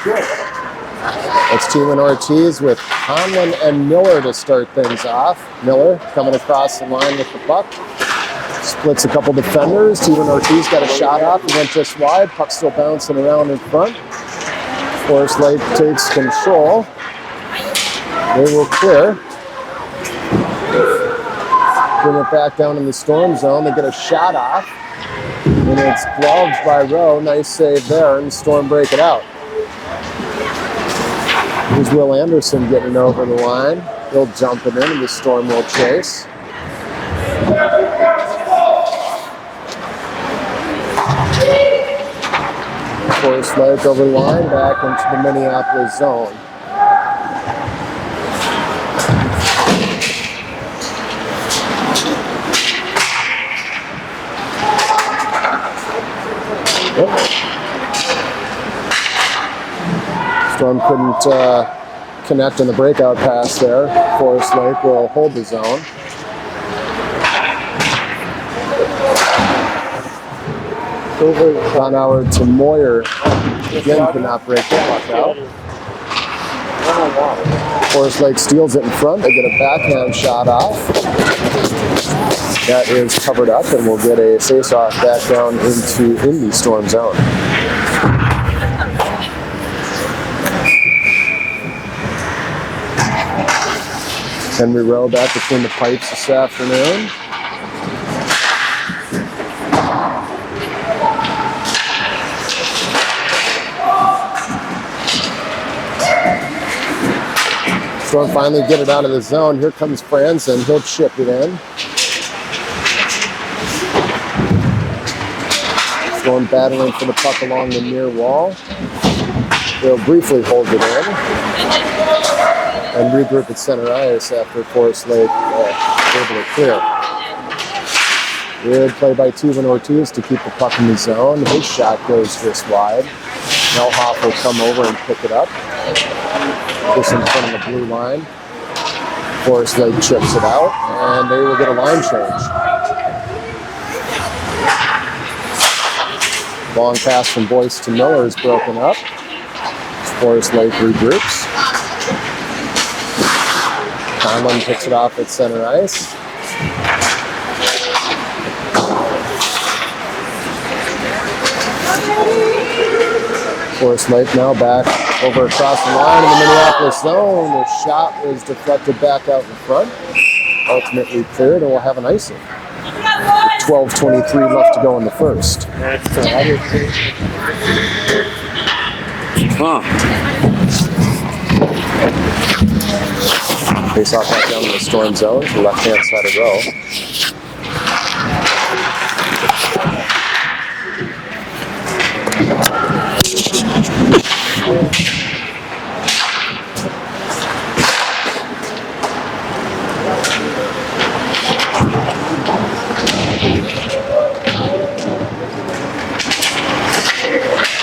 It's Teeman Ortiz with Conlon and Miller to start things off. Miller coming across the line with the puck. Splits a couple defenders. Teeman Ortiz got a shot off. He went just wide. Puck still bouncing around in front. Forest Lake takes control. They will clear. Bring it back down in the Storm zone. They get a shot off. And it's gloved by Rowe. Nice save there. And the Storm break it out. Here's Will Anderson getting over the line. He'll jump it in and the Storm will chase. Forest Lake over the line, back into the Minneapolis zone. Storm couldn't connect in the breakout pass there. Forest Lake will hold the zone. Donauer to Moyer. Again, could not break the puck out. Forest Lake steals it in front. They get a backhand shot off. That is covered up, and we'll get a face-off back down into the Storm zone. Henry Rowe back between the pipes this afternoon. Storm finally get it out of the zone. Here comes Franzen. He'll chip it in. Storm battling for the puck along the near wall. They'll briefly hold it in and regroup at center ice after Forest Lake able to clear. Good play by Teeman Ortiz to keep the puck in the zone. His shot goes just wide. Melhoff will come over and pick it up. Just in front of the blue line. Forest Lake chips it out, and they will get a line change. Long pass from Boyce to Miller is broken up. Forest Lake regroups. Conlon picks it off at center ice. Forest Lake now back over across the line in the Minneapolis zone. The shot was deflected back out in front. Ultimately cleared, and we'll have an icing. 12:23 left to go in the first. Face off back down to the Storm zone to the left-hand side of Rowe.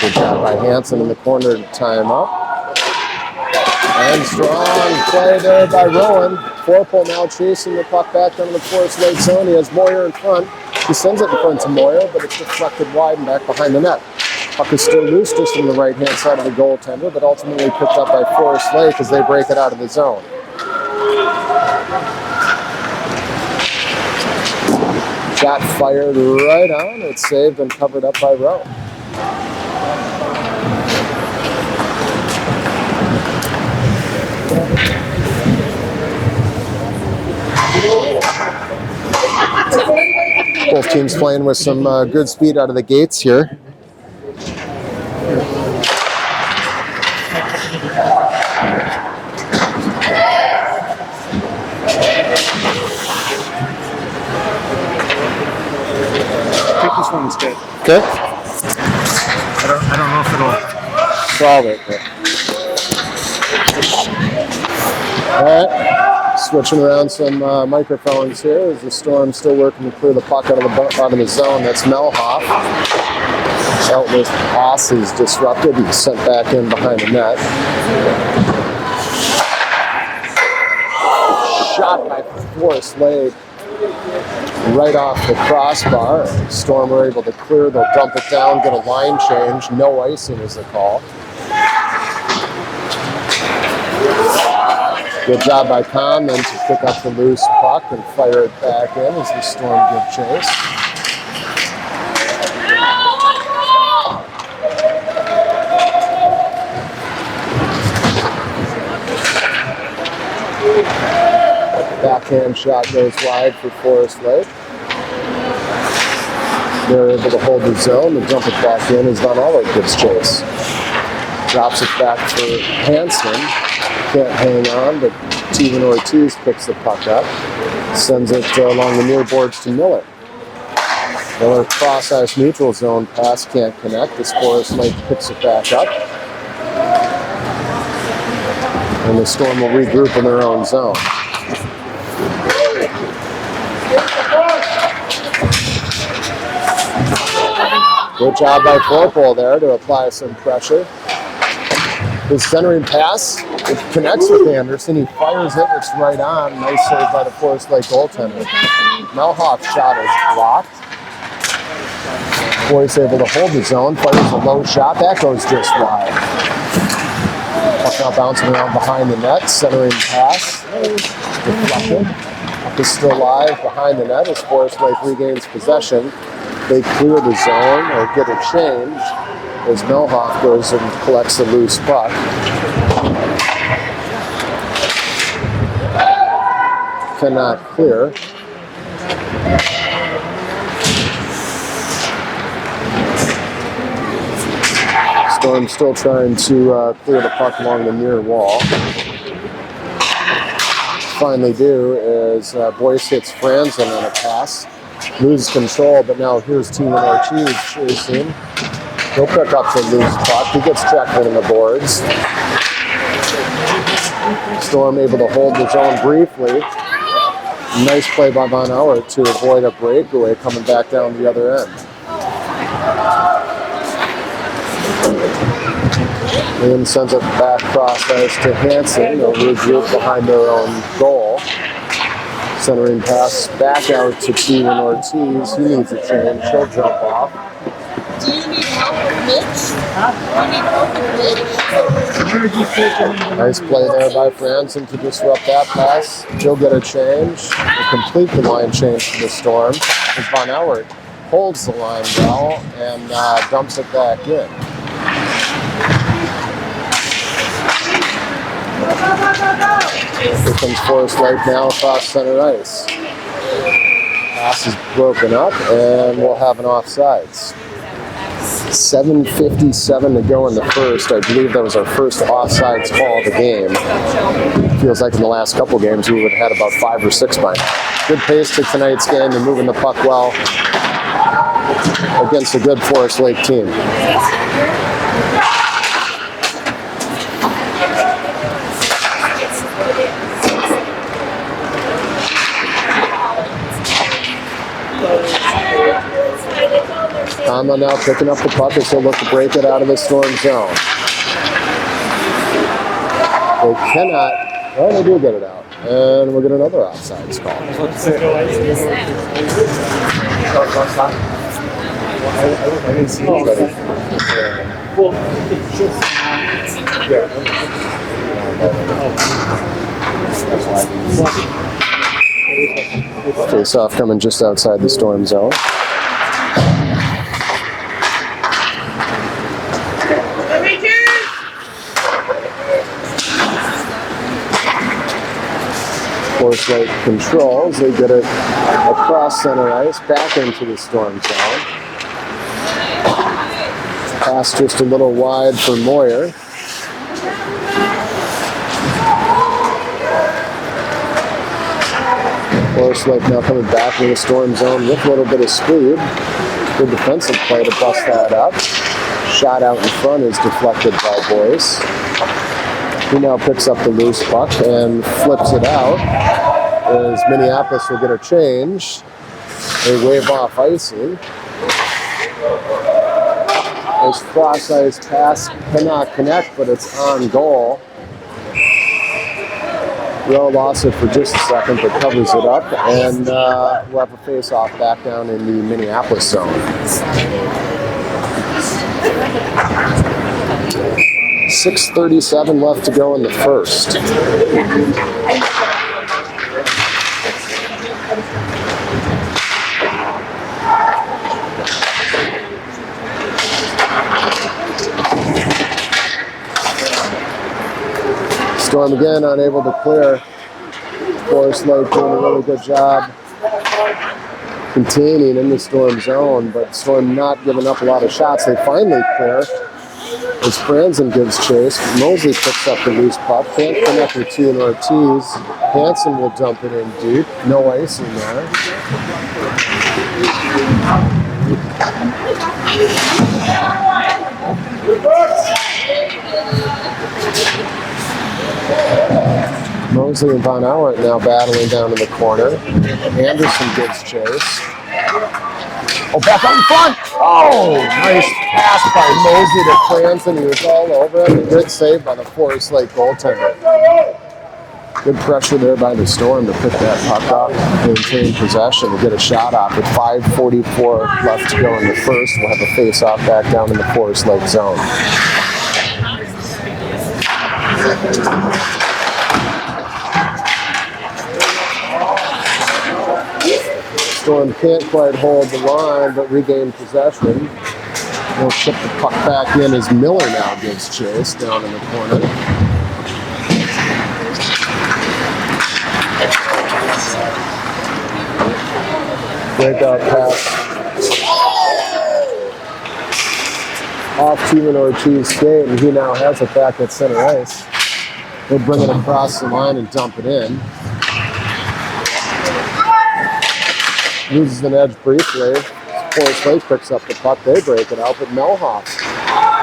Good job by Hansen in the corner to tie him up. And strong play there by Rowan. Forpel now chasing the puck back down to the Forest Lake zone. He has Moyer in front. He sends it in front to Moyer, but it's deflected wide and back behind the net. Puck is still loose just from the right-hand side of the goaltender, but ultimately picked up by Forest Lake as they break it out of the zone. Shot fired right on. It's saved and covered up by Rowe. Both teams playing with some good speed out of the gates here. I think this one is good. Okay. I don't know if it'll solve it. All right. Switching around some microphones here as the Storm still working to clear the puck out of the bottom of the zone. That's Melhoff. Outlet pass is disrupted and sent back in behind the net. Shot by Forest Lake right off the crossbar. Storm are able to clear. They'll dump it down, get a line change. No icing is the call. Good job by Conlon to pick up the loose puck and fire it back in as the Storm give chase. Backhand shot goes wide for Forest Lake. They're able to hold the zone and dump it back in as Von Aller gives chase. Drops it back for Hansen. Can't hang on, but Steven Ortiz picks the puck up. Sends it along the near boards to Miller. Miller cross-ice neutral zone pass can't connect. As Forest Lake picks it back up. And the Storm will regroup in their own zone. Good job by Corporal there to apply some pressure. His centering pass, it connects with Anderson. He fires it, it's right on. Nice save by the Forest Lake goaltender. Melhoff's shot is blocked. Boyce able to hold the zone, fires a low shot. That goes just wide. Puck now bouncing around behind the net. Centering pass, deflected. Puck is still live behind the net as Forest Lake regains possession. They clear the zone or get a change as Melhoff goes and collects the loose puck. Cannot clear. Storm still trying to clear the puck along the near wall. Finally do is Boyce hits Franzen on a pass. Loses control, but now here's Steven Ortiz chasing. He'll pick up the loose puck. He gets checked in the boards. Storm able to hold the zone briefly. Nice play by Von Aller to avoid a breakaway coming back down the other end. Liam sends it back cross-ice to Hansen. They'll regroup behind their own goal. Centering pass back out to Steven Ortiz. He needs a change. He'll jump off. Do you need help with Mitch? Do you need help with Mitch? Nice play there by Franzen to disrupt that pass. He'll get a change. He'll complete the line change for the Storm. As Von Aller holds the line well and dumps it back in. Here comes Forest Lake now across center ice. Pass is broken up and we'll have an offsides. 7:57 to go in the first. I believe that was our first offsides call of the game. Feels like in the last couple games we would have had about 5 or 6 by now. Good pace to tonight's game. They're moving the puck well against a good Forest Lake team. Conlon now picking up the puck as he'll look to break it out of the Storm zone. They cannot, well, they do get it out. And we'll get another offsides call. I didn't see anybody. Face off coming just outside the Storm zone. Forest Lake controls. They get it across center ice, back into the Storm zone. Pass just a little wide for Moyer. Forest Lake now coming back into the Storm zone with a little bit of speed. Good defensive play to bust that up. Shot out in front is deflected by Boyce. He now picks up the loose puck and flips it out as Minneapolis will get a change. They wave off icing. This cross-ice pass cannot connect, but it's on goal. Rowe lost it for just a second, but covers it up, and we'll have a face-off back down in the Minneapolis zone. 6:37 left to go in the first. Storm again unable to clear. Forest Lake doing a really good job containing in the Storm zone, but Storm not giving up a lot of shots. They finally clear as Franzen gives chase. Mosley picks up the loose puck. Can't connect with T and Ortiz. Hansen will dump it in deep. No icing there. Mosley and Von Auert now battling down in the corner. Anderson gives chase. Oh, back on the front. Oh, nice pass by Mosley to Franzen. He was all over it. A good save by the Forest Lake goaltender. Good pressure there by the Storm to pick that puck up, maintain possession, and get a shot off with 5:44 left to go in the first. We'll have a face-off back down in the Forest Lake zone. Storm can't quite hold the line, but regain possession. They'll ship the puck back in as Miller now gives chase down in the corner. Breakout pass off T and Ortiz skate, and he now has it back at center ice. He'll bring it across the line and dump it in. Loses an edge briefly. Forest Lake picks up the puck. They break it out, but Melhoff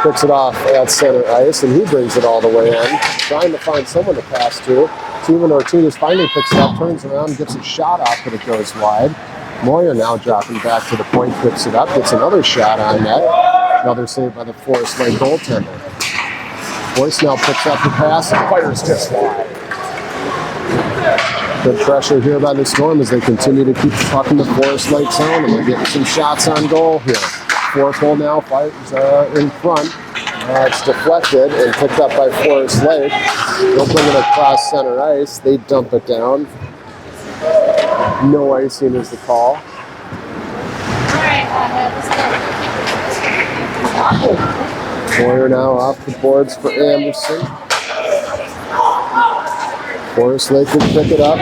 picks it off at center ice, and he brings it all the way in. Trying to find someone to pass to. Steven Ortiz finally picks it up, turns around, gets a shot off, but it goes wide. Moyer now dropping back to the point, picks it up, gets another shot on net. Another save by the Forest Lake goaltender. Boyce now picks up the pass and fires just wide. Good pressure here by the Storm as they continue to keep the puck in the Forest Lake zone, and they're getting some shots on goal here. Forful now fires in front. It's deflected and picked up by Forest Lake. They'll bring it across center ice. They dump it down. No icing is the call. Moyer now off the boards for Anderson. Forest Lake will pick it up.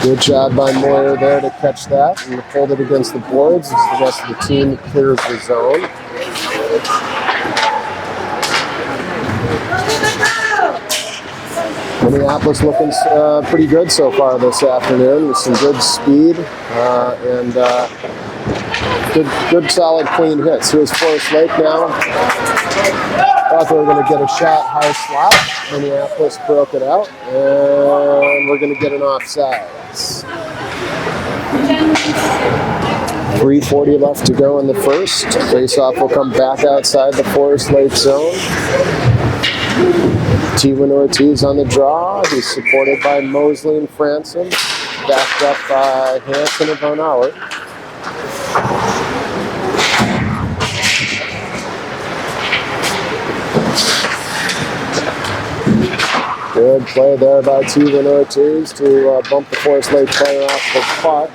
Good job by Moyer there to catch that and hold it against the boards as the rest of the team clears the zone. Minneapolis looking pretty good so far this afternoon with some good speed and good solid clean hits. Here's Forest Lake now. Thought they were going to get a shot high slot. Minneapolis broke it out, and we're going to get an offsides. 3:40 left to go in the first. Faceoff will come back outside the Forest Lake zone. T-Win Ortiz on the draw. He's supported by Mosley and Franzen. Backed up by Hansen and Von Auert. Good play there by T-Win Ortiz to bump the Forest Lake player off the puck.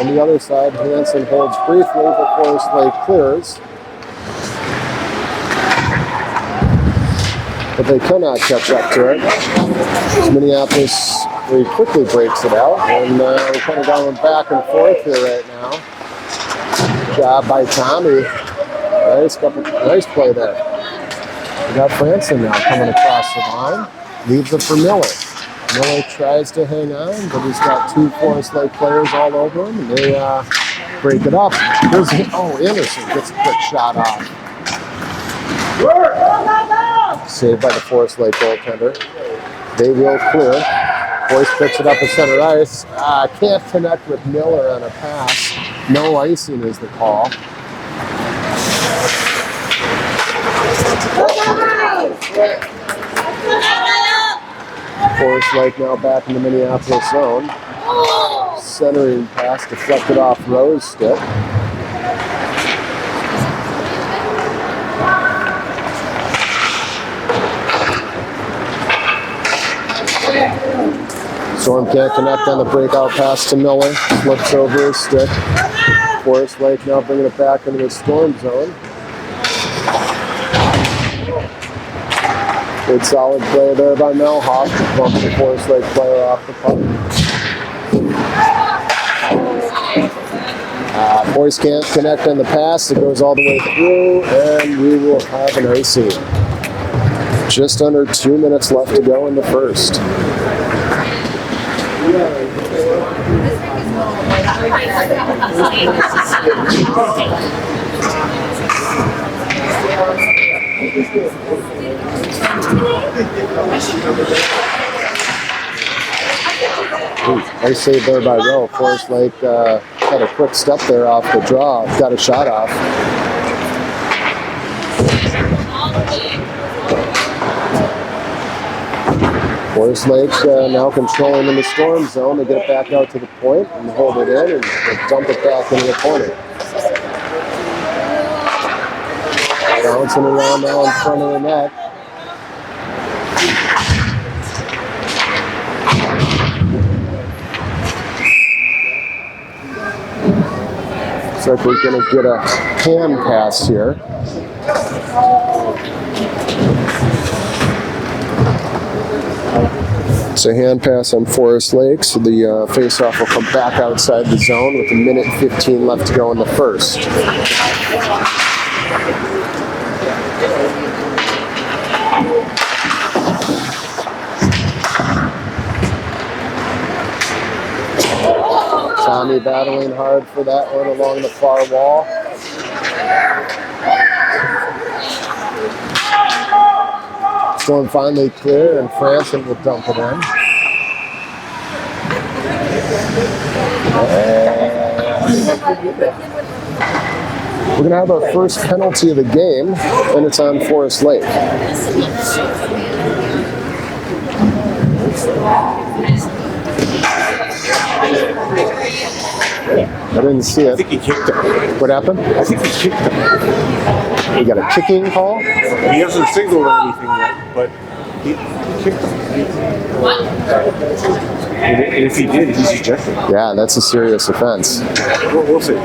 On the other side, Hansen holds briefly, but Forest Lake clears. But they cannot catch up to it. Minneapolis very quickly breaks it out, and we're kind of going back and forth here right now. Good job by Tommy. Nice play there. We got Franzen now coming across the line. Leaves it for Miller. Miller tries to hang on, but he's got two Forest Lake players all over him, and they break it up. Anderson gets a quick shot off. Saved by the Forest Lake goaltender. They will clear. Boyce picks it up at center ice. Can't connect with Miller on a pass. No icing is the call. Forest Lake now back in the Minneapolis zone. Centering pass deflected off Rowe's stick. Storm can't connect on the breakout pass to Miller. Flips over his stick. Forest Lake now bringing it back into the Storm zone. Good solid play there by Melhoff. Bumps the Forest Lake player off the puck. Boys can't connect on the pass. It goes all the way through, and we will have an icing. Just under 2 minutes left to go in the first. Ooh, nice save there by Rowe. Forest Lake had a quick step there off the draw. Got a shot off. Forest Lake now controlling in the Storm zone. They get it back out to the point and hold it in and dump it back into the corner. Bouncing around now in front of the net. Looks like we're going to get a hand pass here. It's a hand pass on Forest Lake, so the face-off will come back outside the zone with 1:15 left to go in the first. Tommy battling hard for that one along the far wall. Storm finally clear, and Franson will dump it in. We're going to have our first penalty of the game, and it's on Forest Lake. I didn't see it. I think he kicked him. What happened? I think he kicked him. We got a kicking call? He hasn't signaled or anything yet, but he kicked him. What? And if he did, he's ejected. Yeah, that's a serious offense. We'll see.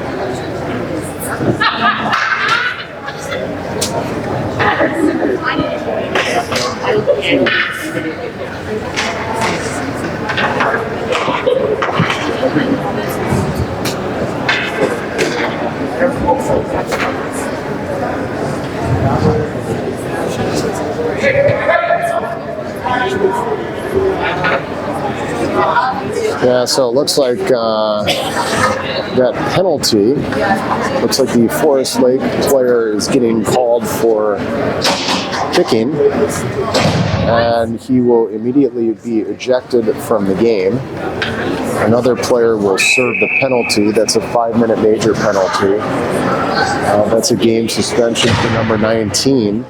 Yeah, so it looks like that penalty, looks like the Forest Lake player is getting called for kicking, and he will immediately be ejected from the game. Another player will serve the penalty. That's a 5-minute major penalty. That's a game suspension for number 19.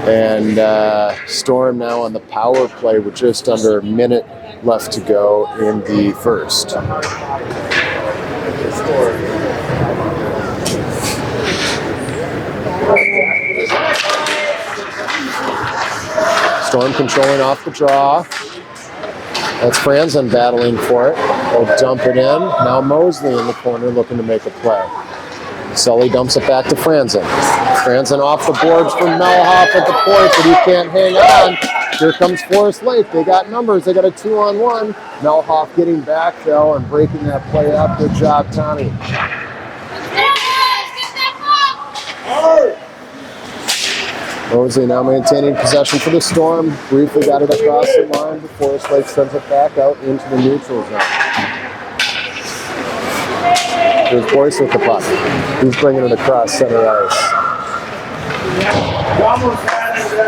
And Storm now on the power play with just under a minute left to go in the first. Storm controlling off the draw. That's Franzen battling for it. They'll dump it in. Now Mosley in the corner looking to make a play. Sully dumps it back to Franzen. Franzen off the boards from Melhoff at the point, but he can't hang on. Here comes Forest Lake. They got numbers. They got a 2-on-1. Melhoff getting back, though, and breaking that play up. Good job, Tommy. Mosley now maintaining possession for the Storm. Briefly got it across the line, but Forest Lake sends it back out into the neutral zone. There's Boyce with the puck. He's bringing it across center ice.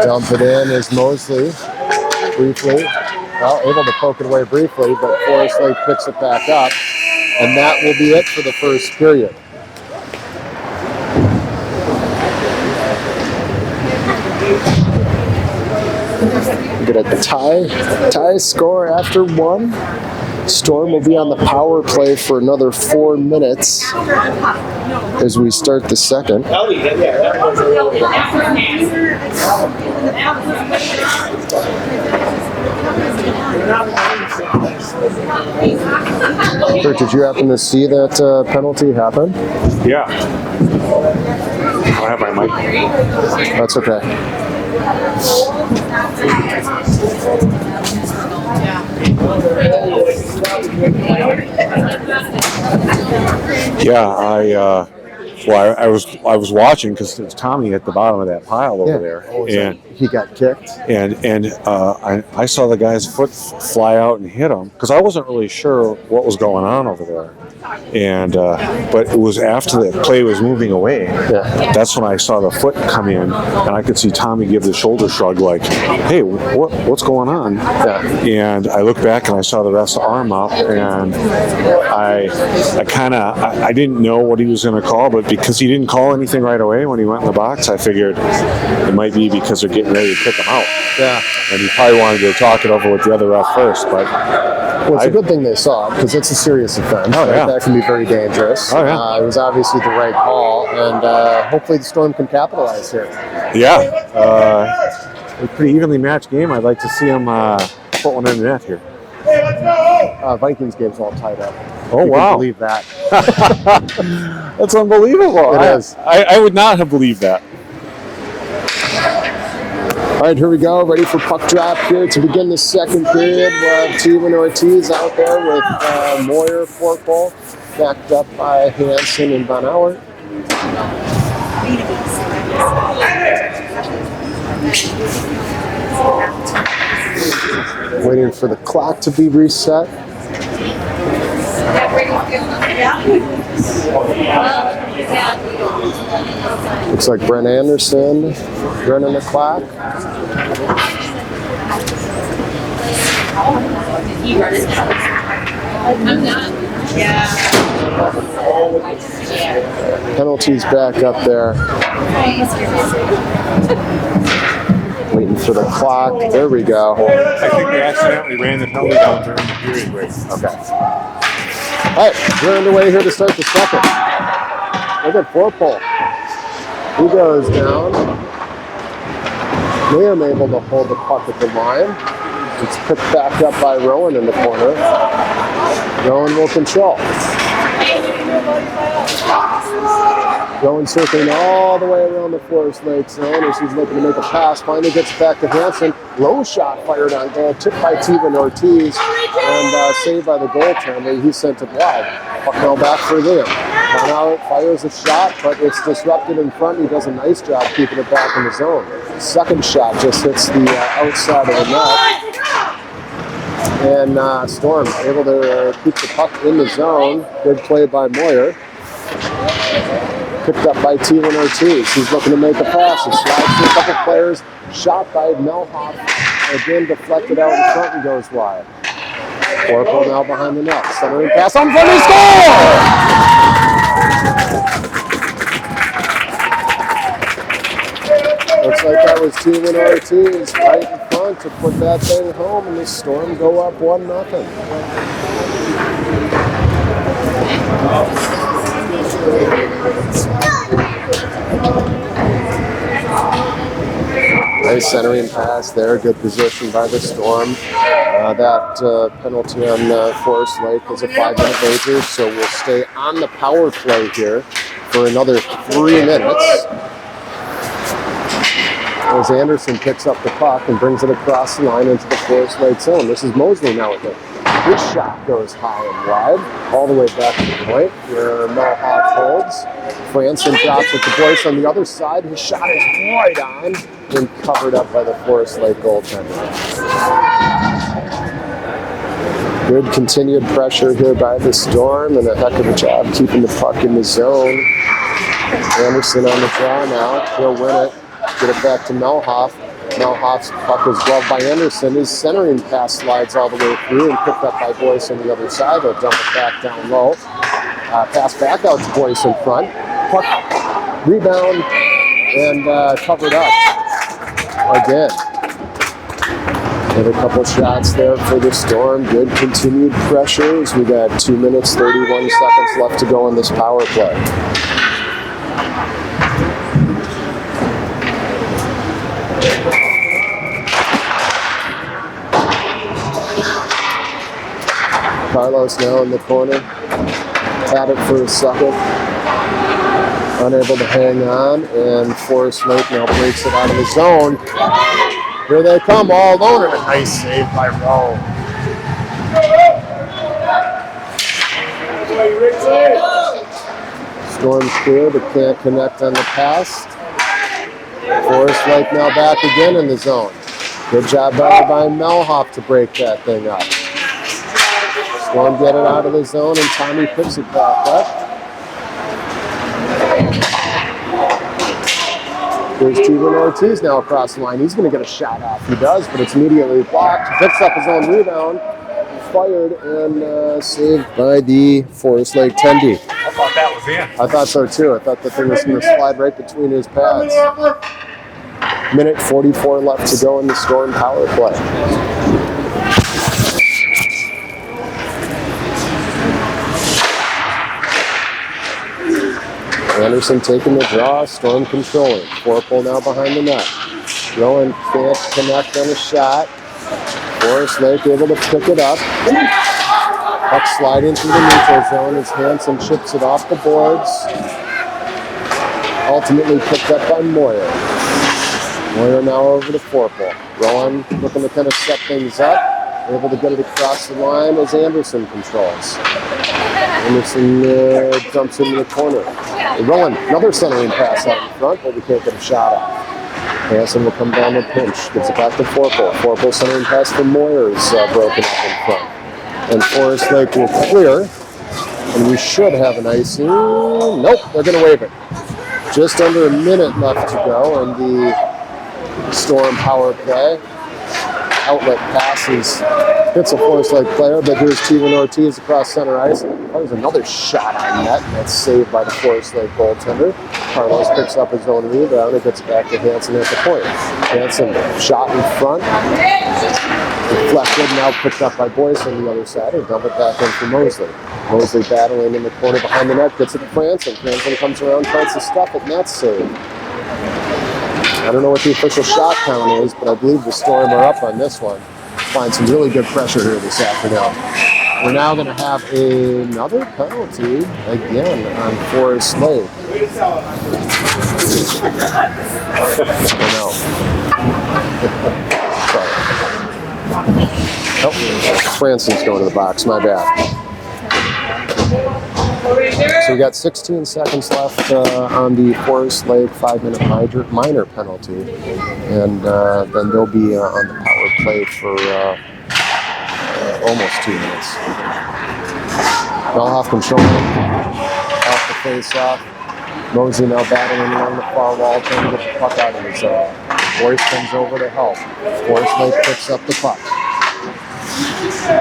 Dump it in is Mosley. Briefly. Well, able to poke it away briefly, but Forest Lake picks it back up. And that will be it for the first period. We get a tie score after one. Storm will be on the power play for another 4 minutes as we start the second. Kurt, did you happen to see that penalty happen? Yeah. I have my mic. That's okay. Yeah, I was watching because Tommy at the bottom of that pile over there, and he got kicked. And I saw the guy's foot fly out and hit him because I wasn't really sure what was going on over there. And but it was after the play was moving away. Yeah. That's when I saw the foot come in, and I could see Tommy give the shoulder shrug, like, "Hey, what's going on?" Yeah. And I looked back and I saw the ref's arm up, and I didn't know what he was going to call, but because he didn't call anything right away when he went in the box, I figured it might be because they're getting ready to kick him out. Yeah. And he probably wanted to talk it over with the other ref first, but. Well, it's a good thing they saw it because it's a serious offense. Oh, yeah. That can be very dangerous. Oh, yeah. It was obviously the right call, and hopefully the Storm can capitalize here. Yeah. A pretty evenly matched game. I'd like to see them put one in the net here. Vikings game's all tied up. Oh, you wow. Can believe that. That's unbelievable. It is. I would not have believed that. All right, here we go. Ready for puck drop here to begin the second period. We'll have Teven Ortiz out there with Moyer, Forkle, backed up by Hansen and Van Auer. Waiting for the clock to be reset. Looks like Brent Anderson running the clock. Penalties back up there. Waiting for the clock. There we go. I think they accidentally ran the penalty down during the period break. Okay. All right, we're underway here to start the second. Look at Forkle. He goes down. Liam able to hold the puck at the line. It's picked back up by Rowan in the corner. Rowan will control. Rowan circling all the way around the Forest Lake zone as he's looking to make a pass. Finally gets back to Hansen. Low shot fired on goal, tipped by Teven Ortiz, and saved by the goaltender. He sent it wide. Puck now back for Liam. Van Auer fires a shot, but it's disrupted in front. He does a nice job keeping it back in the zone. Second shot just hits the outside of the net. And Storm able to keep the puck in the zone. Good play by Moyer. Picked up by Teven Ortiz. He's looking to make a pass. He slides through a couple players. Shot by Melhoff. Again deflected out in front and goes wide. Forkle now behind the net. Centering pass on front and score! Looks like that was Teven Ortiz right in front to put that thing home, and the Storm go up 1-0. Nice centering pass there. Good position by the Storm. That penalty on Forest Lake was a 5-minute wager, so we'll stay on the power play here for another 3 minutes. As Anderson picks up the puck and brings it across the line into the Forest Lake zone. This is Mosley now with it. His shot goes high and wide, all the way back to the point where Melhoff holds. Franson drops it to Boyce on the other side. His shot is right on and covered up by the Forest Lake goaltender. Good continued pressure here by the Storm and a heck of a job keeping the puck in the zone. Anderson on the draw now. He'll win it. Get it back to Melhoff. Melhoff's puck is gloved by Anderson. His centering pass slides all the way through and picked up by Boyce on the other side. He'll dump it back down low. Pass back out to Boyce in front. Puck, rebound, and covered up again. And a couple shots there for the Storm. Good continued pressures. We got 2 minutes, 31 seconds left to go in this power play. Carlos now in the corner. Had it for a second. Unable to hang on, and Forest Lake now breaks it out of the zone. Here they come, all alone, and a nice save by Rowe. Storm's clear, but can't connect on the pass. Forest Lake now back again in the zone. Good job by Melhoff to break that thing up. Storm get it out of the zone, and Tommy picks it back up. Here's Steven Ortiz now across the line. He's going to get a shot off. He does, but it's immediately blocked. He picks up his own rebound, fired, and saved by the Forest Lake Tendy. I thought that was in. I thought so too. I thought the thing was going to slide right between his pads. Minute 44 left to go in the Storm power play. Anderson taking the draw, Storm controlling. Forpole now behind the net. Rowan can't connect on a shot. Forest Lake able to pick it up. Puck sliding through the neutral zone as Hansen chips it off the boards. Ultimately picked up by Moyer. Moyer now over to Forpole. Rowan looking to kind of set things up. Able to get it across the line as Anderson controls. Anderson jumps into the corner. Rowan, another centering pass out in front, but we can't get a shot off. Hansen will come down the pinch. Gets it back to Forpole. Forpole centering pass for Moyer is broken up in front. And Forest Lake will clear. And we should have an icing. Nope, they're going to waive it. Just under a minute left to go in the Storm power play. Outlet passes. Hits a Forest Lake player, but here's Steven Ortiz across center ice. There's another shot on net. That's saved by the Forest Lake goaltender. Carlos picks up his own rebound and gets it back to Hansen at the point. Hansen shot in front. Deflected, now picked up by Boyce on the other side and dump it back in for Mosley. Mosley battling in the corner behind the net, gets it to Franson. Franson comes around, tries to stuff it, and that's saved. I don't know what the official shot count is, but I believe the Storm are up on this one. Find some really good pressure here this afternoon. We're now going to have another penalty again on Forest Lake. I know. Oh, Franson's going to the box. My bad. So we got 16 seconds left on the Forest Lake 5-minute minor penalty, and then they'll be on the power play for almost 2 minutes. Melhoff controlling off the face-off. Mosey now battling along the far wall, trying to get the puck out of the zone. Boyce comes over to help. Forest Lake picks up the puck.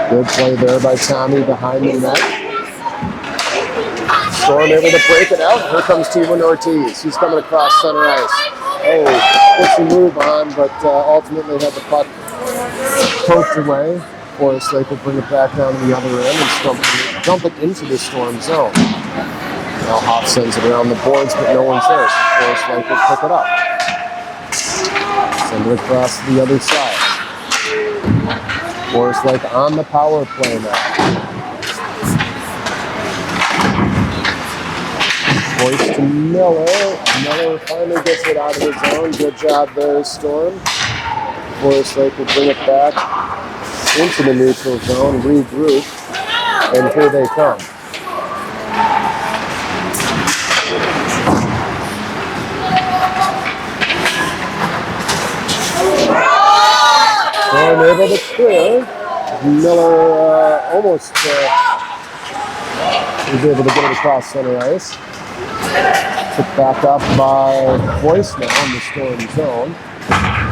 Good play there by Tommy behind the net. Storm able to break it out. Here comes Steven Ortiz. He's coming across center ice. Oh, puts a move on, but ultimately had the puck poked away. Forest Lake will bring it back down to the other end and dump it into the Storm zone. Now Hoff sends it around the boards, but no one's there. So Forest Lake will pick it up. Send it across to the other side. Forest Lake on the power play now. Boyce to Miller. Miller finally gets it out of his zone. Good job there, Storm. Forest Lake will bring it back into the neutral zone, regroup, and here they come. Storm able to clear. Miller almost was able to get it across center ice. Picked back up by Boyce now in the Storm zone.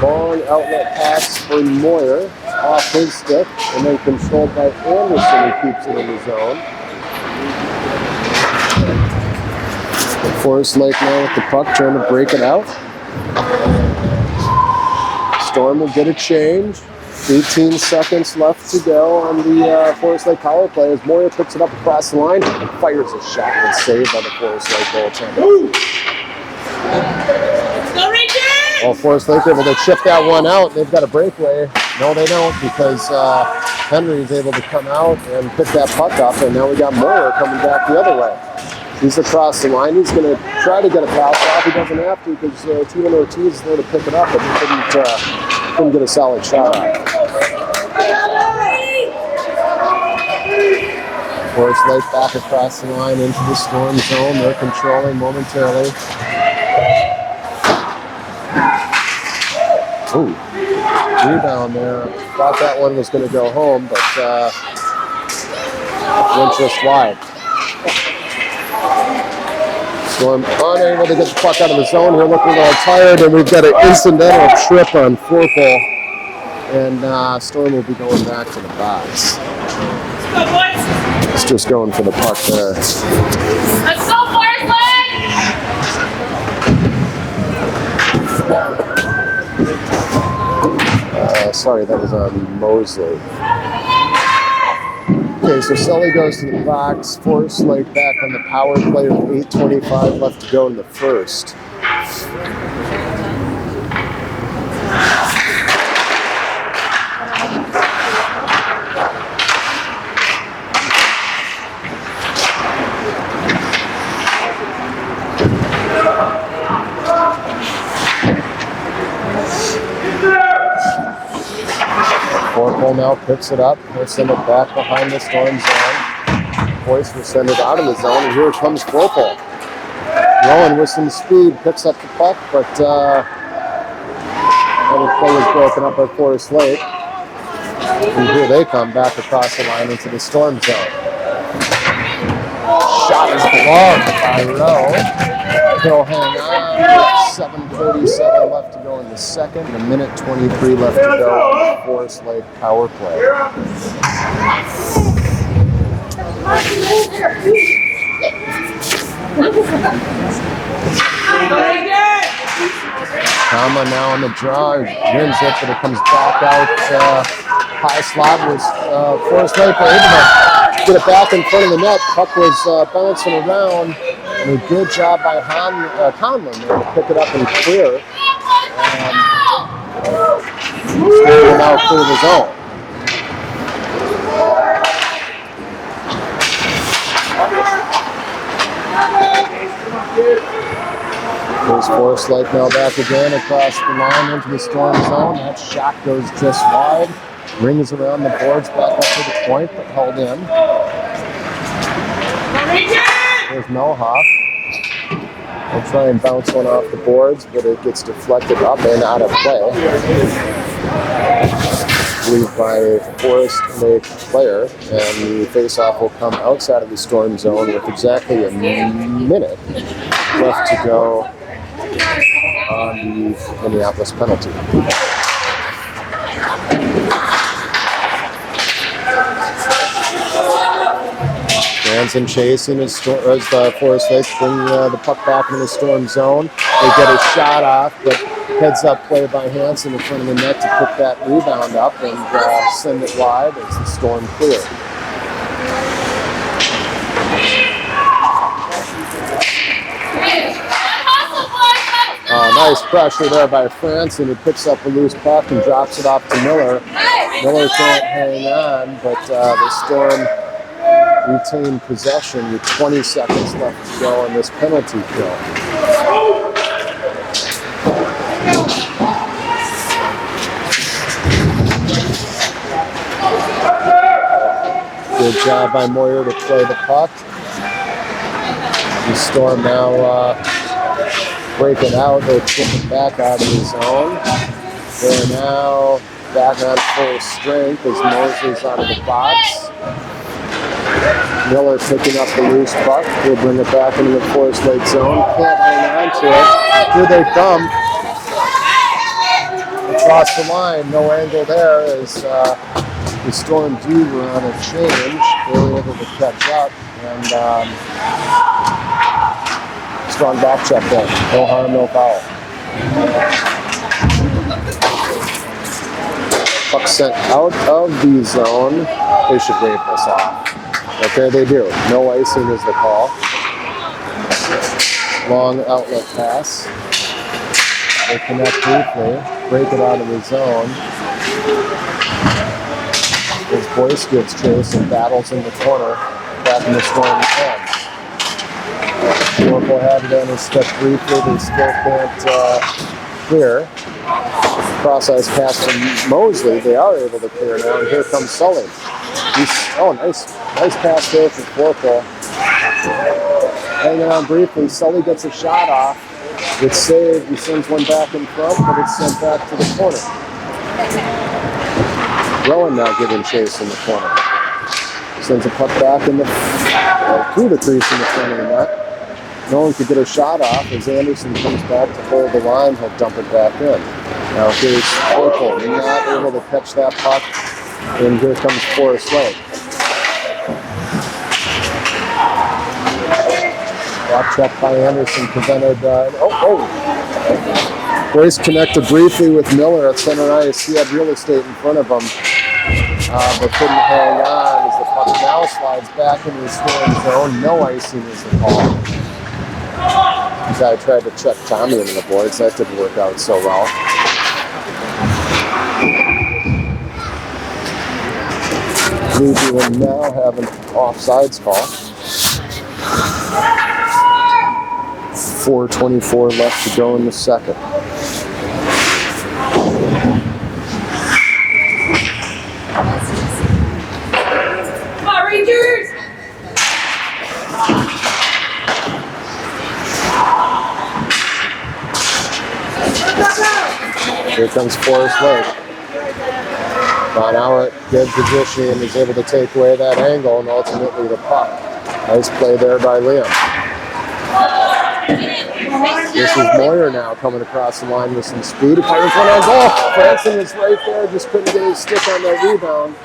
Long outlet pass for Moyer off his stick, and then controlled by Anderson, who keeps it in the zone. Forest Lake now with the puck, trying to break it out. Storm will get a change. 18 seconds left to go on the Forest Lake power play as Moyer picks it up across the line and fires a shot. It's saved by the Forest Lake goaltender. Well, Forest Lake able to chip that one out. They've got a breakaway. No, they don't, because Henry's able to come out and pick that puck up, and now we got Moyer coming back the other way. He's across the line. He's going to try to get a pass off. He doesn't have to because T1 Ortiz is there to pick it up, but he couldn't get a solid shot on it. Forest Lake back across the line into the Storm zone. They're controlling momentarily. Ooh, rebound there. Thought that one was going to go home, but went just wide. Storm unable to get the puck out of the zone here, looking a little tired, and we've got an incidental trip on Forpel, and Storm will be going back to the box. It's just going for the puck there. Let's go, Forest Lake! Sorry, that was on Mosley. Okay, so Sully goes to the box. Forest Lake back on the power play with 8:25 left to go in the first. Forpel now picks it up. He'll send it back behind the Storm zone. Boyce will send it out of the zone, and here comes Forpel. Rowan with some speed picks up the puck, but the play is broken up by Forest Lake. And here they come back across the line into the Storm zone. Shot is blocked by Rowe. He'll hang on with 7:47 left to go in the second, and 1:23 left to go on the Forest Lake power play. Kama now on the draw, wins it, but it comes back out high slot. Was Forest Lake were able to get it back in front of the net. Puck was bouncing around, and a good job by Conlon there to pick it up and clear. And will now clear the zone. There's Forest Lake now back again across the line into the Storm zone. That shot goes just wide. Rings around the boards back up to the point, but held in. There's Melhoff. They'll try and bounce one off the boards, but it gets deflected up and out of play. I believe by a Forest Lake player, and the face-off will come outside of the Storm zone with exactly a minute left to go on the Minneapolis penalty. Hansen chasing as the Forest Lake bring the puck back into the Storm zone. They get a shot off, but heads up play by Hansen in front of the net to pick that rebound up and send it wide as the Storm clear. Nice pressure there by Franson, who picks up a loose puck and drops it off to Miller. Miller can't hang on, but the Storm retain possession with 20 seconds left to go on this penalty kill. Good job by Moyer to play the puck. The Storm now break it out. They kick it back out of the zone. They're now back on full strength as Mosley's out of the box. Miller picking up the loose puck. He'll bring it back into the Forest Lake zone. Can't hang on to it. Here they come. Across the line. No angle there as the Storm do run a change. They were able to catch up. And strong back check there. No harm, no foul. Puck sent out of the zone. They should wave this off. But there they do. No icing is the call. Long outlet pass. They connect briefly, break it out of the zone. As Boyce gives chase and battles in the corner, back in the Storm end. Oracle had it on his step briefly, they still can't clear. Cross-ice pass from Mosley, they are able to clear now, and here comes Sully. Nice pass there for Oracle. Hanging on briefly, Sully gets a shot off. It's saved, he sends one back in front, but it's sent back to the corner. Rowan now giving chase in the corner. Sends a puck back through the crease in the front of the net. No one could get a shot off. As Anderson comes back to hold the line, he'll dump it back in. Now here's Oracle, not able to catch that puck, and here comes Forrest Lake. Block check by Anderson prevented. Boyce connected briefly with Miller at center ice. He had real estate in front of him, but couldn't hang on as the puck now slides back into the Storm zone. No icing is the call. The guy tried to check Tommy into the boards. That didn't work out so well. Levy will now have an offsides call. 4:24 left to go in the second. Come on, Rangers! Here comes Forrest Lake. Von Auer, good position, and is able to take away that angle and ultimately the puck. Nice play there by Liam. This is Moyer now coming across the line with some speed. Fires one on goal. Franson is right there, just couldn't get his stick on that rebound.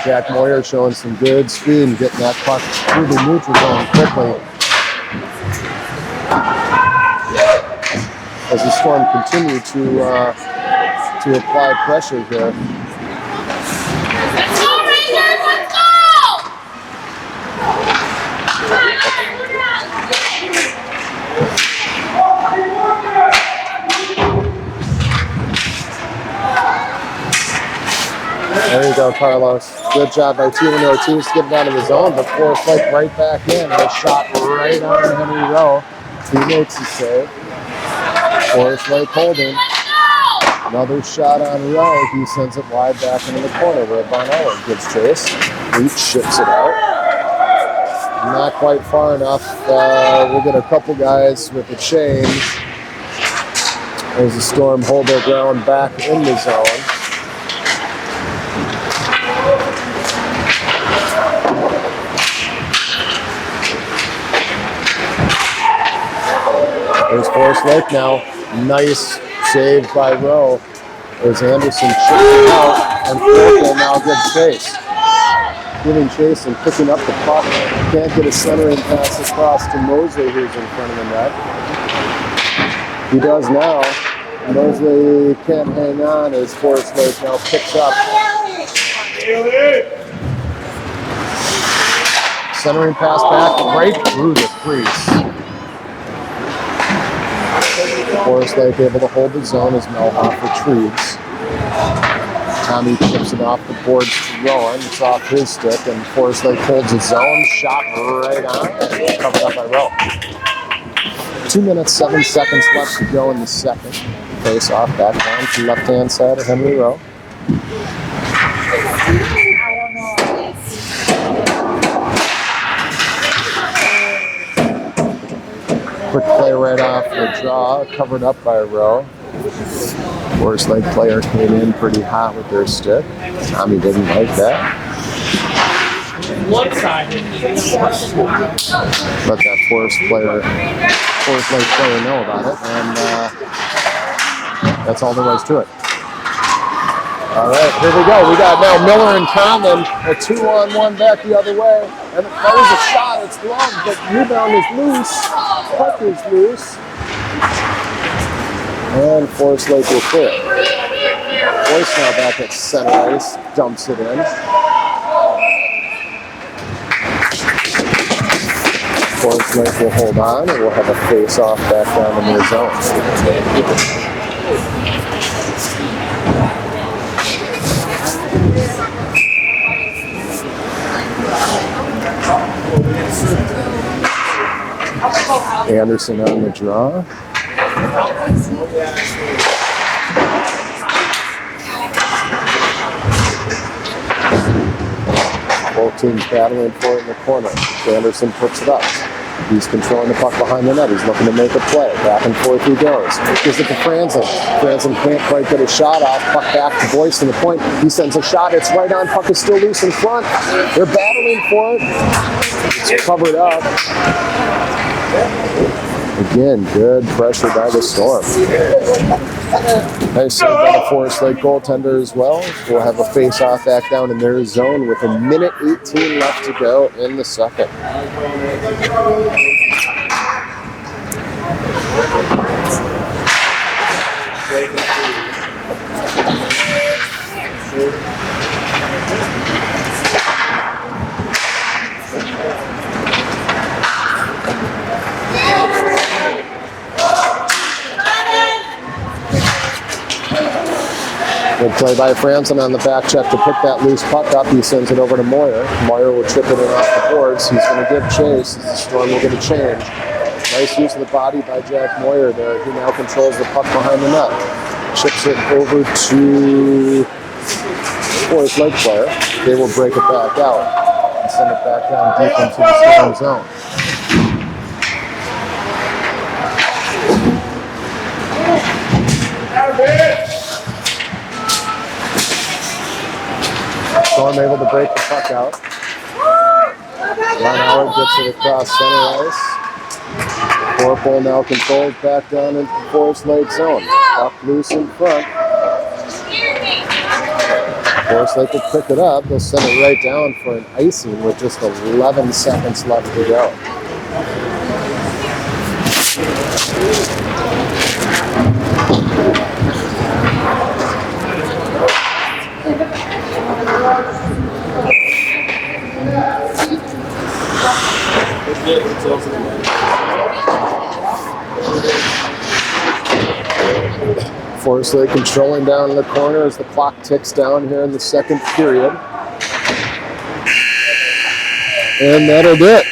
Jack Moyer showing some good speed and getting that puck through the neutral zone quickly. As the Storm continue to apply pressure here. Let's go, Rangers! Let's go! There you go, Carlos. Good job by Tiemann Ortiz to get it out of the zone, but Forrest Lake right back in. A shot right on Henry Rowe. He makes the save. Forrest Lake holding. Another shot on Rowe. He sends it wide back into the corner where Von Auer gives chase. Leach ships it out. Not quite far enough. We'll get a couple guys with a change as the Storm hold their ground back in the zone. There's Forrest Lake now. Nice save by Rowe. There's Anderson chipping out, and Oracle now gives chase. Giving chase and picking up the puck. Can't get a centering pass across to Mosley, who's in front of the net. He does now. Mosley can't hang on as Forrest Lake now picks up. Centering pass back right through the crease. Forrest Lake able to hold the zone as Melhoff retrieves. Tommy chips it off the boards to Rowan. It's off his stick, and Forrest Lake holds his zone. Shot right on. Covered up by Rowe. 2 minutes, 7 seconds left to go in the second. Face off back down to the left-hand side of Henry Rowe. Quick play right off the draw, covered up by Rowe. Forrest Lake player came in pretty hot with their stick. Tommy didn't like that. One side. Let that Forrest Lake player know about it, and that's all there was to it. All right, here we go. We got now Miller and Conlon, a 2-on-1 back the other way. And that was a shot, it's gloved, but rebound is loose. Puck is loose. And Forrest Lake will clear. Boyce now back at center ice, dumps it in. Forest Lake will hold on, and we'll have a face-off back down in their zone. Anderson on the draw. Both teams battling for it in the corner. Anderson puts it up. He's controlling the puck behind the net. He's looking to make a play. Back and forth he goes. Gives it to Franzen. Franzen can't quite get a shot off. Puck back to Boyce in the point. He sends a shot. It's right on. Puck is still loose in front. They're battling for it. It's covered up. Again, good pressure by the Storm. Nice save by the Forest Lake goaltender as well. We'll have a face-off back down in their zone with 1:18 left to go in the second. Good play by Franzen on the back check to pick that loose puck up. He sends it over to Moyer. Moyer will chip it in off the boards. He's going to give chase. The Storm will get a change. Nice use of the body by Jack Moyer there. He now controls the puck behind the net. Chips it over to Forest Lake player. They will break it back out and send it back down deep into the Storm zone. Storm able to break the puck out. Ron Howard gets it across center ice. Corporal now controls back down into the Forest Lake zone. Puck loose in front. Forest Lake will pick it up. They'll send it right down for an icing with just 11 seconds left to go. Forest Lake controlling down in the corner as the clock ticks down here in the second period. And that'll do it.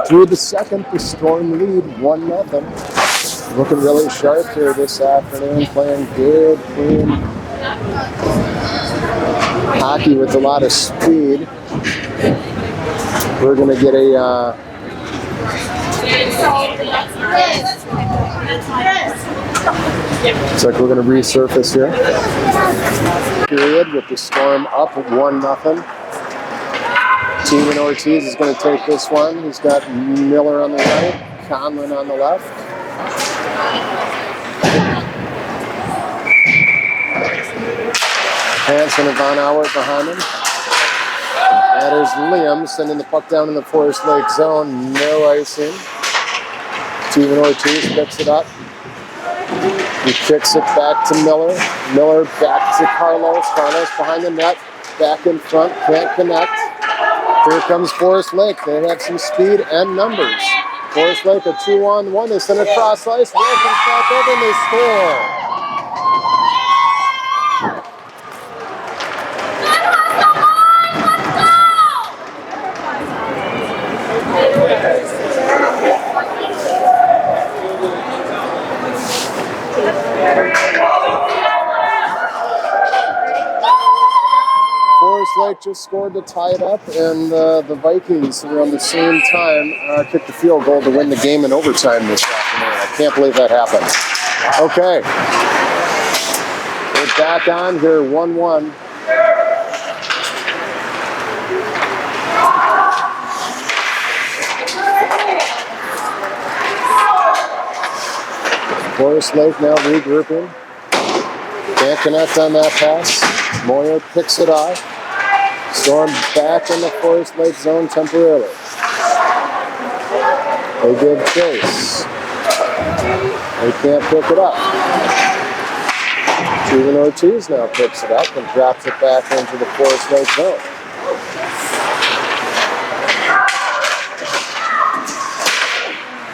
Through the second, the Storm lead 1-0. Looking really sharp here this afternoon, playing good, clean hockey with a lot of speed. We're going to get a looks like we're going to resurface here. Period with the Storm up 1-0. Teeman Ortiz is going to take this one. He's got Miller on the right, Conlon on the left. Hanson and Von Howard behind him. That is Liam sending the puck down in the Forest Lake zone. No icing. Teeman Ortiz picks it up. He kicks it back to Miller. Miller back to Carlos. Carlos behind the net. Back in front. Can't connect. Here comes Forest Lake. They have some speed and numbers. Forest Lake a 2-on-1. They send it across ice. Will comes back over and they score. Forest Lake just scored to tie it up, and the Vikings, who are on the same time, kicked the field goal to win the game in overtime this afternoon. I can't believe that happened. Okay. We're back on here, 1-1. Forest Lake now regrouping. Can't connect on that pass. Moyer picks it off. Storm back in the Forest Lake zone temporarily. They give chase. They can't pick it up. Steven Ortiz now picks it up and drops it back into the Forest Lake zone.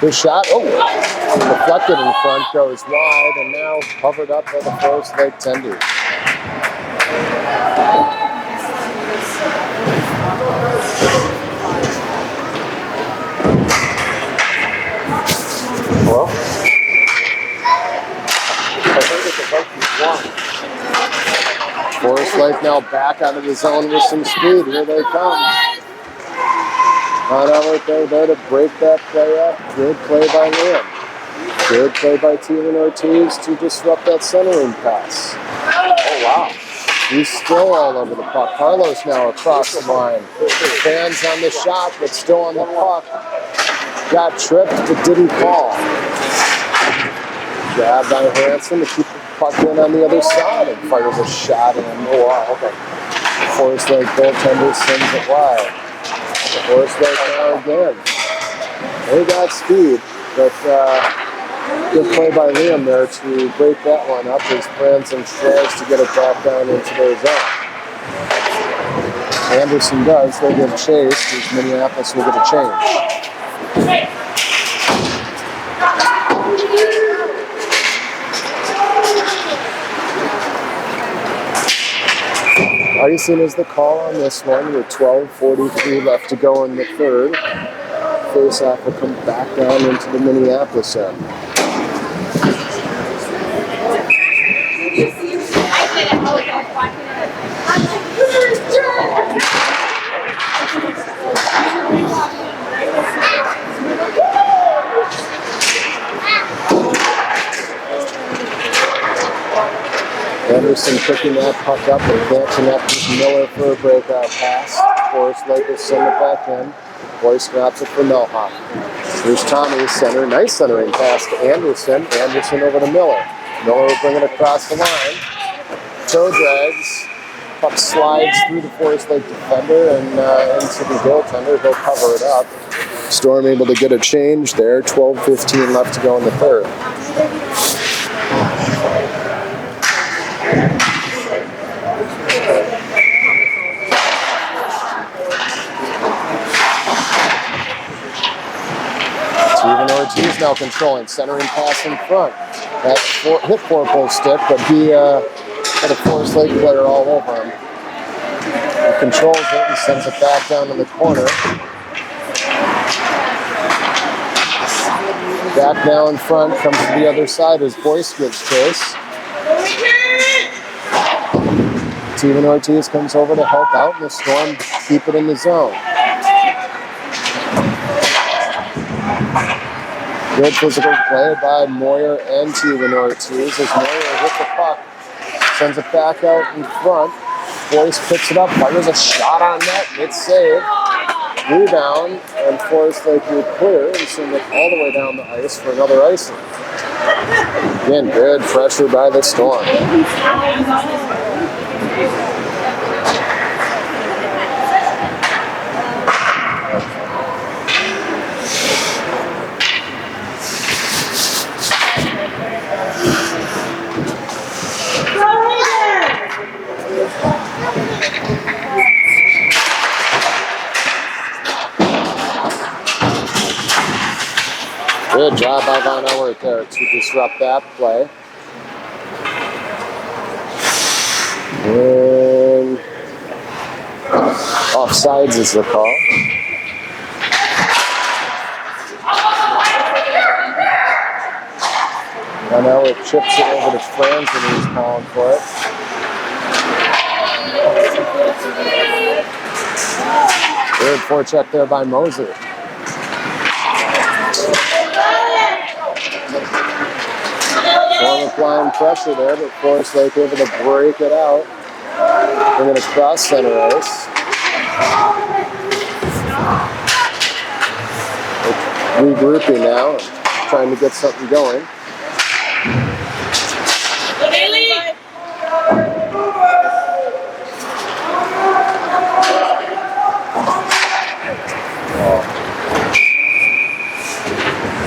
Good shot. Oh, deflected in front, goes wide, and now covered up by the Forest Lake Tenders. Hello? I think it's the Vikings won. Forest Lake now back out of the zone with some speed. Here they come. On out there to break that play up. Good play by Liam. Good play by Teelan Ortiz to disrupt that centering pass. Oh, wow. He's still all over the puck. Carlos now across the line. Fans on the shot, but still on the puck. Got tripped, but didn't fall. Grab by Hansen to keep the puck in on the other side and fires a shot in. Oh, wow, okay. Forest Lake goaltender sends it wide. Forest Lake now again. They got speed, but good play by Liam there to break that one up as Branson tries to get it back down into their zone. Anderson does. They give chase as Minneapolis will get a change. Icing is the call on this one with 12:43 left to go in the third. Face-off will come back down into the Minneapolis end. Anderson picking that puck up and can't connect with Miller for a breakout pass. Forest Lake will send it back in. Boyce drops it for Melhoff. Here's Tommy, center. Nice centering pass to Anderson. Anderson over to Miller. Miller will bring it across the line. Toe drags. Puck slides through the Forest Lake defender and into the goaltender. He'll cover it up. Storm able to get a change there. 12:15 left to go in the third. Steven Ortiz now controlling, centering pass in front. That hit four-post stick, but he had a Forest Lake player all over him. He controls it and sends it back down to the corner. Back now in front, comes to the other side as Boyce gives chase. Steven Ortiz comes over to help out, and the Storm keep it in the zone. Good physical play by Moyer and Steven Ortiz as Moyer with the puck, sends it back out in front. Boyce picks it up, fires a shot on net, and it's saved. Rebound, and Forest Lake will clear and send it all the way down the ice for another icing. Again, good pressure by the Storm. Good job by Von Ellert there to disrupt that play. And offsides is the call. Von Ellert chips it over to Franz and he's calling for it. Good forecheck there by Moser. Storm applying pressure there, but Forest Lake able to break it out. Bring it across center ice. Regrouping now and trying to get something going.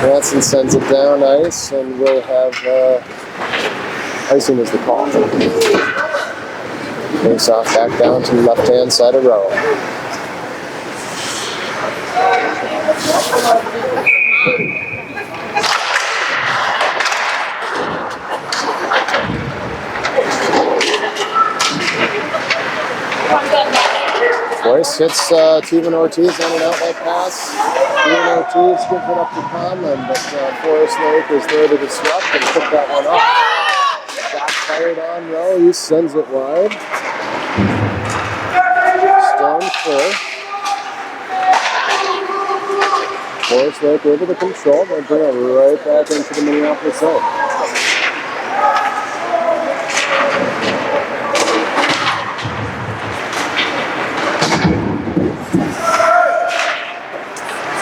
Hansen sends it down ice, and we'll have icing as the call. Face off back down to the left-hand side of row. Royce hits Steven Ortiz on an outlet pass. Steven Ortiz gives it up to Conlon, but Forest Lake is there to disrupt and pick that one up. Shot fired on Rowe. He sends it wide. Storm clear. Forest Lake able to control. They'll bring it right back into the Minneapolis zone.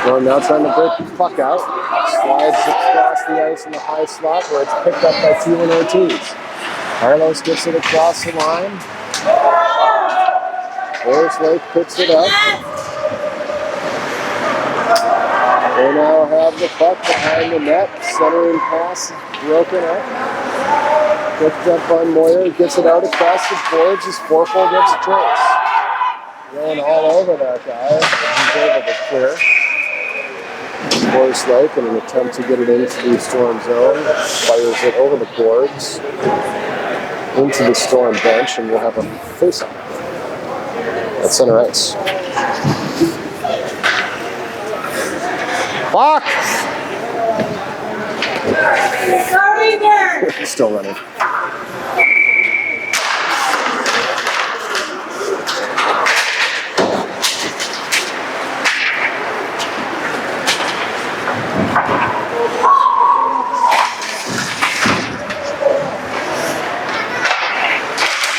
Storm now trying to break the puck out. Slides across the ice in the high slot where it's picked up by Steven Ortiz. Carlos gets it across the line. Forest Lake picks it up. They now have the puck behind the net. Centering pass broken up. Picked up by Moyer. Gets it out across the boards. His forefoot gets Trace. Going all over that guy. He's able to clear. Forest Lake in an attempt to get it into the Storm zone. Fires it over the boards. Into the Storm bench, and we'll have a face-off at center ice. Clock! Still running.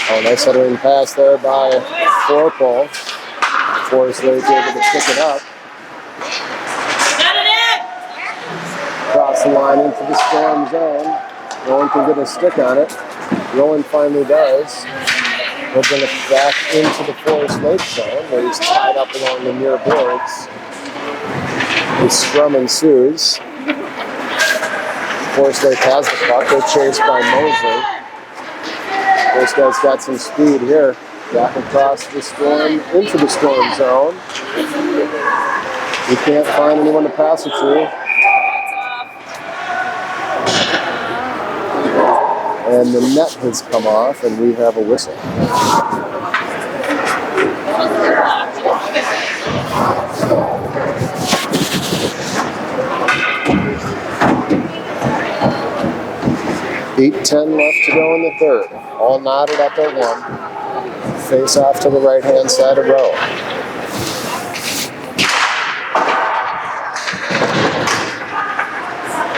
Oh, nice headering pass there by Forpole. Forest Lake able to pick it up. Cross the line into the Storm zone. No one can get a stick on it. Rowan finally does. He'll bring it back into the Forest Lake zone where he's tied up along the near boards. The scrum ensues. Forest Lake has the puck. They're chased by Mosley. This guy's got some speed here. Back across the Storm, into the Storm zone. He can't find anyone to pass it to. And the net has come off, and we have a whistle. 8:10 left to go in the third. All knotted up at one. Face off to the right-hand side of row.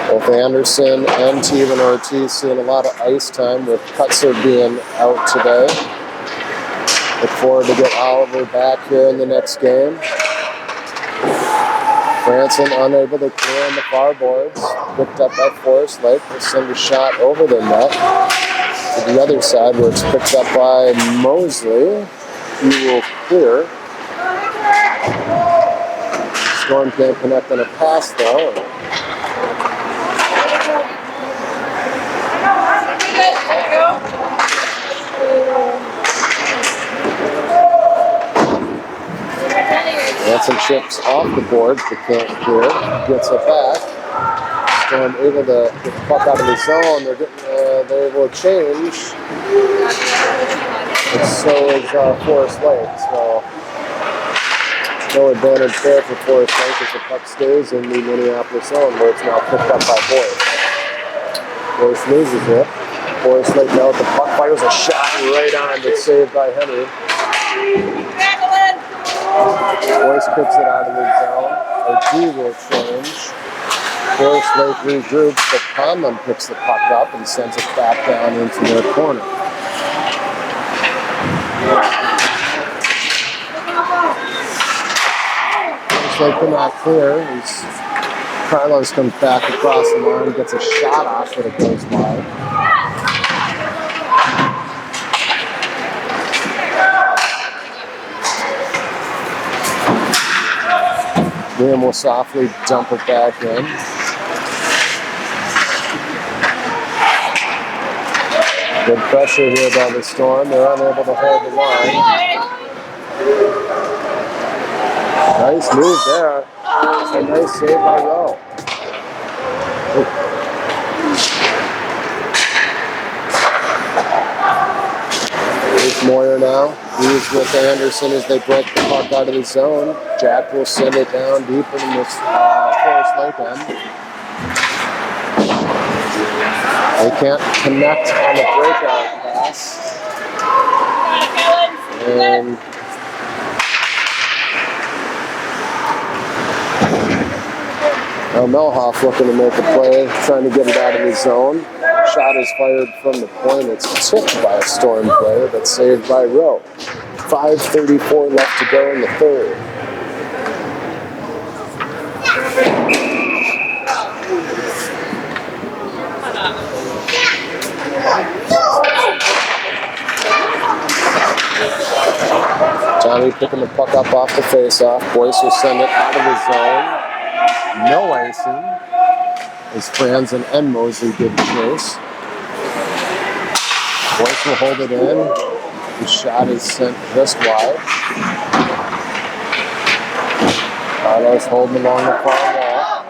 Both Anderson and Steven Ortiz seeing a lot of ice time with Kutzer being out today. Look forward to get Oliver back here in the next game. Branson unable to clear on the far boards. Picked up by Forest Lake. Will send a shot over the net to the other side where it's picked up by Mosley. He will clear. Storm can't connect on a pass though. Branson chips off the boards but can't clear. Gets it back. Storm able to get the puck out of the zone. They're able to change. And so is Forest Lake. So no advantage there for Forest Lake as the puck stays in the Minneapolis zone where it's now picked up by Forest. Forest loses it. Forest Lake now with the puck fires a shot right on but saved by Henry. Forest picks it out of the zone. OG will change. Forest Lake regroups, but Conlon picks the puck up and sends it back down into their corner. Forest Lake cannot clear. Carlos comes back across the line, gets a shot off, but it goes wide. Liam will softly dump it back in. Good pressure here by the Storm. They're unable to hold the line. Nice move there. A nice save by Rowe. Here's Moyer center now. He's with Anderson as they break the puck out of the zone. Jack will send it down deep in this Forest Lake end. They can't connect on the breakout pass. And now Melhoff looking to make a play, trying to get it out of the zone. Shot is fired from the point. It's tipped by a Storm player, but saved by Rowe. 5:34 left to go in the third. Johnny picking the puck up off the face-off. Boyce will send it out of the zone. No icing as Franzen and Mosley did the chase. Boyce will hold it in. The shot is sent just wide. Carlos holding along the far wall.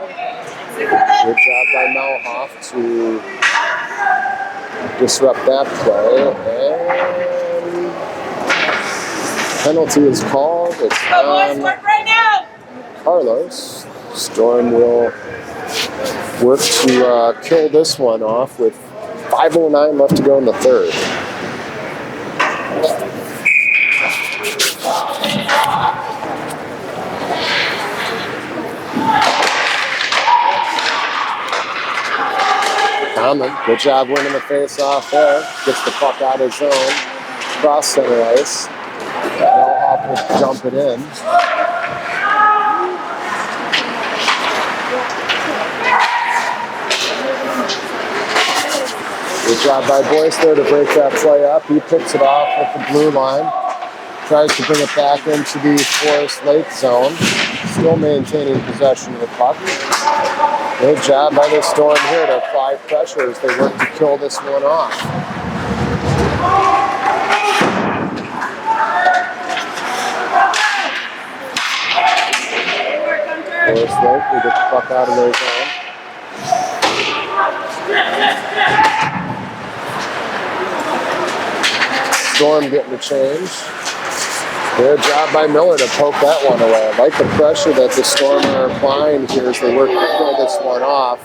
Good job by Melhoff to disrupt that play. And penalty is called. It's on Carlos. Storm will work to kill this one off with 5:09 left to go in the third. Conlon, good job winning the face-off there. Gets the puck out of zone. Cross center ice. Melhoff will dump it in. Good job by Boyce there to break that play up. He picks it off at the blue line. Tries to bring it back into the Forest Lake zone. Still maintaining possession of the puck. Good job by the Storm here to apply pressure as they work to kill this one off. Forest Lake will get the puck out of their zone. Storm getting the change. Good job by Miller to poke that one away. I like the pressure that the Storm are applying here as they work to kill this one off.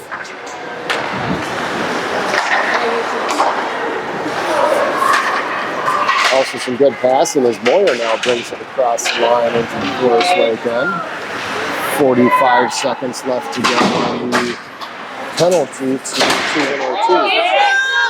Also some good passing as Moyer now brings it across the line into the Forest Lake end. 45 seconds left to go on the penalty to Ortiz.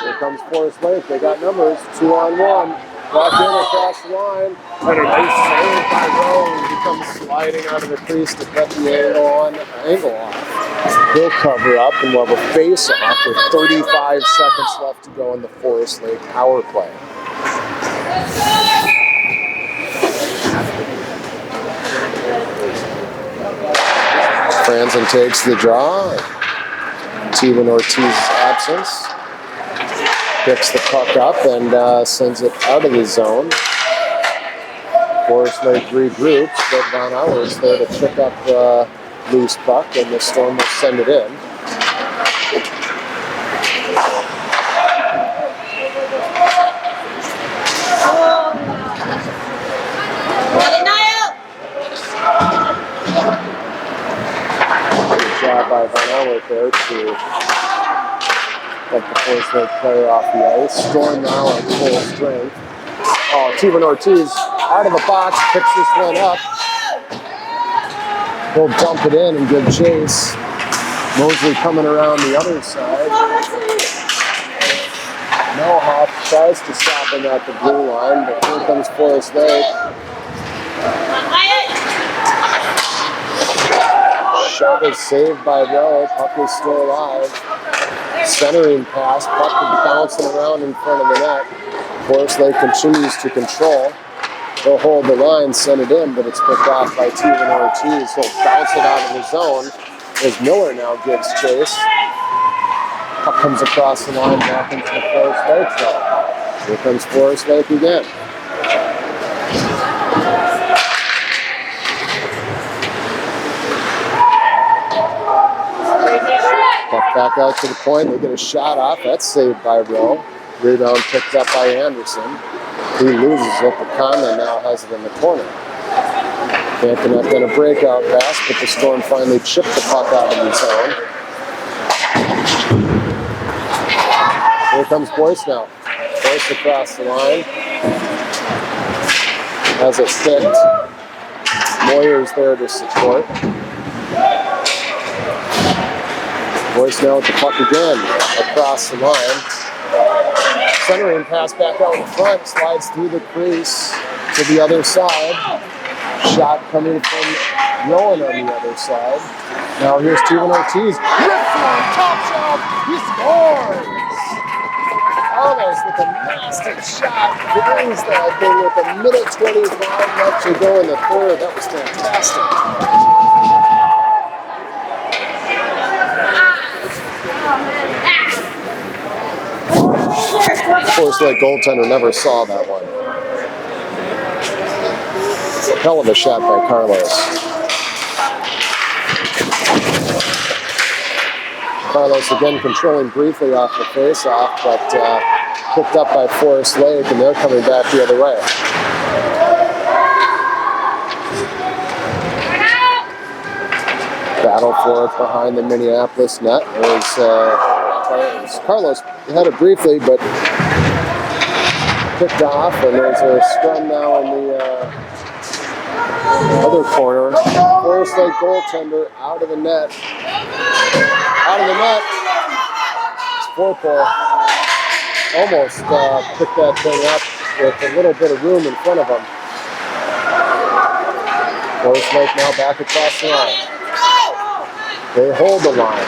Here comes Forest Lake. They got numbers, 2-on-1. Back in across the line. And a nice save by Rowe. He comes sliding out of the crease to cut the angle off. He'll cover up and we'll have a face-off with 35 seconds left to go in the Forest Lake power play. Franzen takes the draw. Steven Ortiz's absence. Picks the puck up and sends it out of the zone. Forest Lake regroups, but Von Auer's there to pick up the loose puck, and the Storm will send it in. Good job by Von Auer there to let the Forest Lake player off the ice. Storm now at full strength. Oh, Steven Ortiz out of the box, picks this one up. He'll dump it in and give chase. Mosley coming around the other side. Melhoff tries to stop him at the blue line, but here comes Forest Lake. Shot is saved by Rowe. Puck is still alive. Centering pass. Puck is bouncing around in front of the net. Forest Lake continues to control. They'll hold the line, send it in, but it's picked off by Steven Ortiz. He'll bounce it out of the zone as Miller now gives chase. Puck comes across the line back into the Forest Lake zone. Here comes Forest Lake again. Puck back out to the point. They get a shot off. That's saved by Rowe. Rebound picked up by Anderson. He loses it, but Conley now has it in the corner. Can't connect on a breakout pass, but the Storm finally chipped the puck out of the zone. Here comes Boyce now. Boyce across the line. Has it picked. Moyer's there to support. Boyce now with the puck again across the line. Centering pass back out in front, slides through the crease to the other side. Shot coming from Rowan on the other side. Now here's Steven Ortiz. Rips one, top shot, he scores! Carlos with a massive shot, brings that thing with a minute 25 left to go in the third. That was fantastic. Of course, like goaltender never saw that one. Hell of a shot by Carlos. Carlos again controlling briefly off the face-off, but picked up by Forest Lake, and they're coming back the other way. Battle for it behind the Minneapolis net. Carlos had it briefly, but picked off, and there's a scrum now in the other corner. Forest Lake goaltender out of the net. Out of the net. It's Forpole. Almost picked that thing up with a little bit of room in front of him. Forest Lake now back across the line. They hold the line.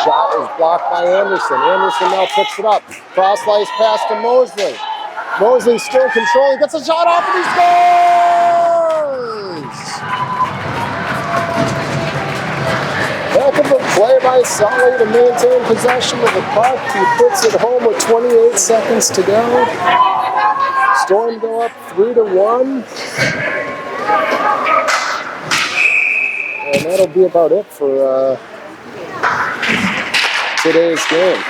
Shot is blocked by Anderson. Anderson now picks it up. Cross-slice pass to Mosley. Mosley still controlling. Gets a shot off and he scores! Heck of a play by Sully to maintain possession of the puck. He puts it home with 28 seconds to go. Storm go up 3-1. And that'll be about it for today's game.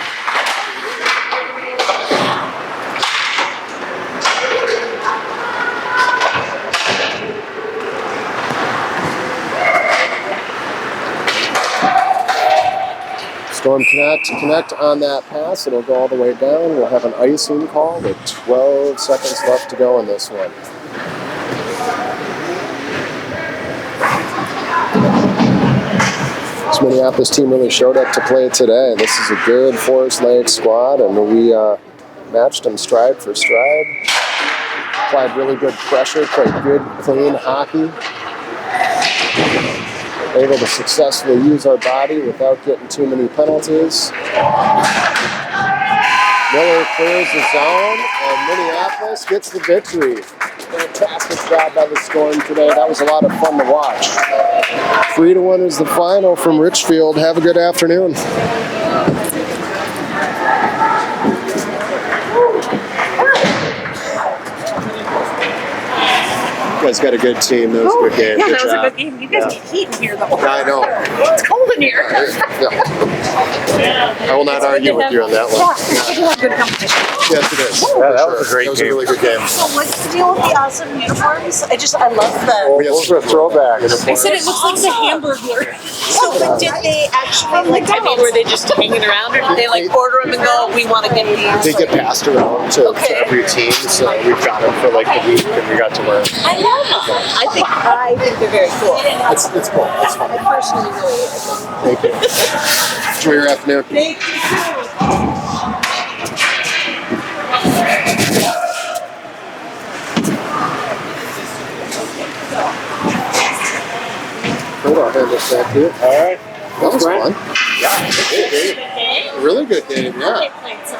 Storm connect on that pass. It'll go all the way down. We'll have an icing call with 12 seconds left to go in this one. This Minneapolis team really showed up to play today. This is a good Forest Lake squad, and we matched them stride for stride. Applied really good pressure, played good, clean hockey. Able to successfully use our body without getting too many penalties. Miller clears the zone, and Minneapolis gets the victory. Fantastic job by the Storm today. That was a lot of fun to watch. 3-1 is the final from Richfield. Have a good afternoon. You guys got a good team. That was a good game. Yeah, good that was job. a good game. You guys get heat in here, though. I know. It's cold in here. I will not argue with you on that one. Yeah, we do have good competition. Yes, it is. Yeah, that was a great That was a game. really good game. So what's the deal with the awesome uniforms? I love the... Those are throwbacks. They said it looks like the Hamburglar. So but did they actually, like, I mean, were they just hanging around, or did they, like, order them and go, we want to get these? They get passed around to every team, so we've got them for like a week, and we got to wear them. I love them. I think they're very cool. It's cool. It's fun. I personally really like them. Thank you. Enjoy your afternoon. Thank you. Hold on, hand this back to you. All right. That was fun. Good game. Really good game, yeah. They played so